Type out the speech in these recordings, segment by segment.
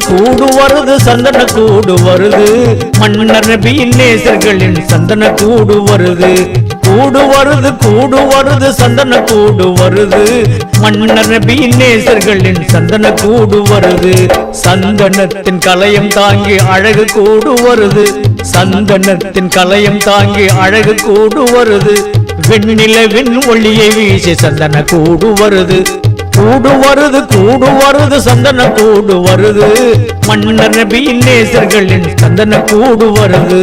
கூடு வருது சந்தன கூடு வருது மன்னர் நபியின் நேசர்களின் சந்தன கூடு வருது கூடு வருது சந்தன கூடு வருது மன்னர் நபியின் நேசர்களின் சந்தன கூடு வருது சந்தனத்தின் கலயம் தாங்கி அழகு கூடு வருது சந்தனத்தின் கலயம் தாங்கி அழகு கூடு வருது வெண்ணிலவின் ஒளியை வீசி சந்தன கூடு வருது கூடு வருது சந்தன கூடு வருது மன்னர் நபியின் நேசர்களின் சந்தன கூடு வருது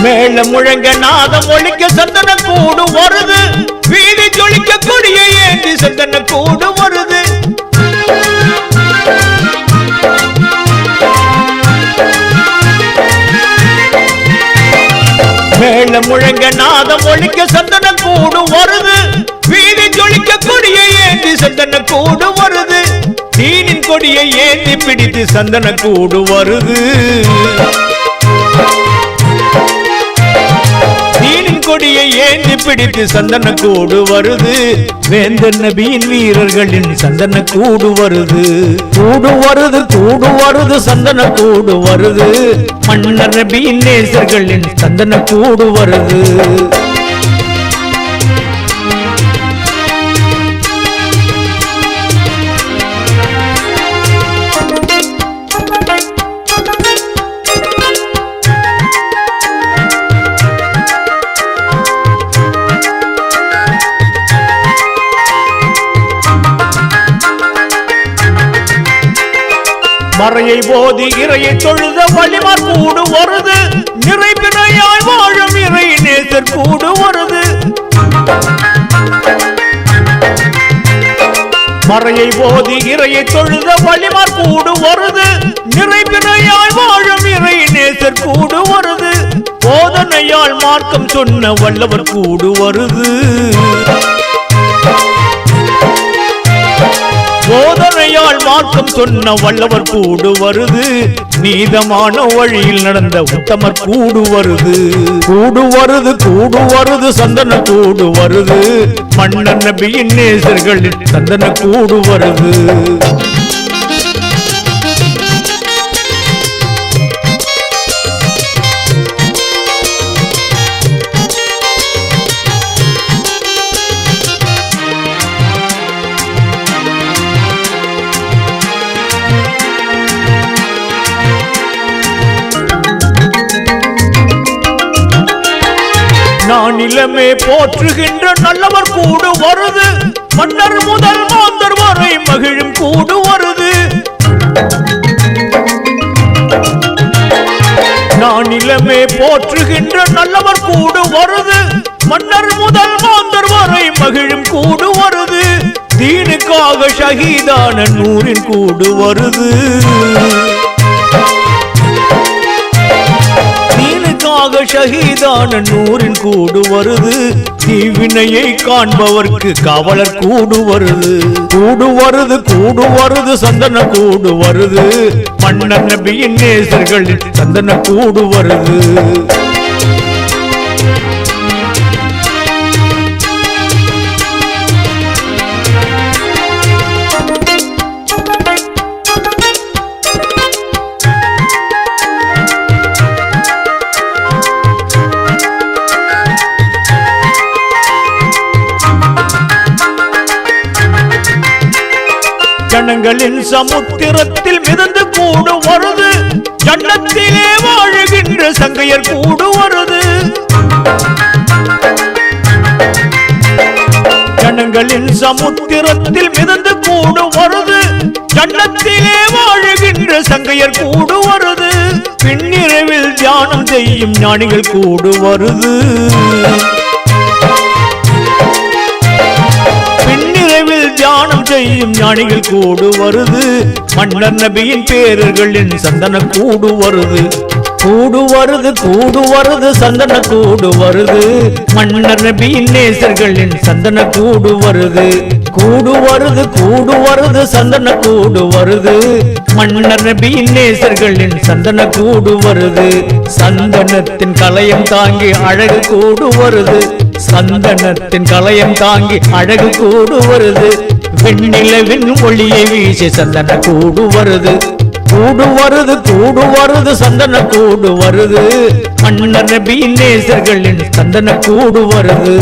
மேல முழங்க நாதம் ஒழிக்க சந்தன கூடு வருது வீதி ஜொலிக்க கொடியை ஏந்தி சந்தன கூடு வருது மேல முழங்க நாதம் ஒழிக்க சந்தன கூடு வருது வீதி ஜொலிக்க கொடியை ஏந்தி சந்தன கூடு வருது தீனின் கொடியை ஏந்தி பிடித்து சந்தன கூடு வருது கொடியை ஏந்தி பிடித்து சந்தன கூடு வருது வேந்தன் நபியின் வீரர்களின் சந்தன கூடு வருது சந்தன கூடு வருது மன்னர் நபியின் நேசர்களின் சந்தன கூடு வருது மறையை போதி இறையை தொழுத வழிமார் கூடு வருது நிறை பிறையாய் வாழும் இறை நேசர் கூடு வருது மறையை போதி இறையை தொழுத வழிமார் கூடு வருது நிறை பிறையாய் வாழும் இறை நேசர் கூடு வருது போதனையால் மார்க்கம் சொன்ன வல்லவர் கூடு வருது போதனையால் மார்க்கம் சொன்ன வல்லவர் கூடு வருது நீதமான வழியில் நடந்த உத்தமர் கூடு வருது சந்தன கூடு வருது மன்னர் நபியின் நேசர்களின் சந்தன கூடு வருது நானிலமே போற்றுகின்ற நல்லவர் கூடு வருது மன்னர் முதல் மாந்தர் வரை மகிழும் கூடு வருது நானிலமே போற்றுகின்ற நல்லவர் கூடு வருது மன்னர் முதல் மாந்தர் வரை மகிழும் கூடு வருது தீனுக்காக ஷஹீதான நூரின் கூடு வருது ஷஹீதான நூரின் கூடு வருது தீவினையை காண்பவர்க்கு காவலர் கூடு வருது சந்தன கூடு வருது மன்னர் நபியின் நேசர்களின் சந்தன கூடு வருது ஜனங்களின் சமுத்திரத்தில் மிதந்து கூடு வருது ஜன்னத்திலே வாழுகின்ற சங்கையர் கூடு வருது ஜனங்களின் சமுத்திரத்தில் மிதந்து கூடு வருது சண்டத்திலே வாழுகின்ற சங்கையர் கூடு வருது பின்னிரவில் தியானம் செய்யும் ஞானிகள் கூடு வருது பின்னிரவில் தியானம் செய்யும் ஞானிகள் கூடு வருது மன்னர் நபியின் பேரர்களின் சந்தன கூடு வருது கூடு வருது கூடு வருது சந்தன கூடு வருது மன்னர் நபியின் நேசர்களின் சந்தன கூடு வருது கூடு வருது கூடு வருது சந்தன கூடு வருது மன்னர் நபியின் நேசர்களின் சந்தன கூடு வருது சந்தனத்தின் கலயம் தாங்கி அழகு கூடு வருது சந்தனத்தின் கலயம் தாங்கி அழகு கூடு வருது வெண்ணிலவின் ஒளியை வீசி சந்தன கூடு வருது கூடு வருது கூடு வருது சந்தன கூடு வருது மன்னர் நபியின் நேசர்களின் சந்தன கூடு வருது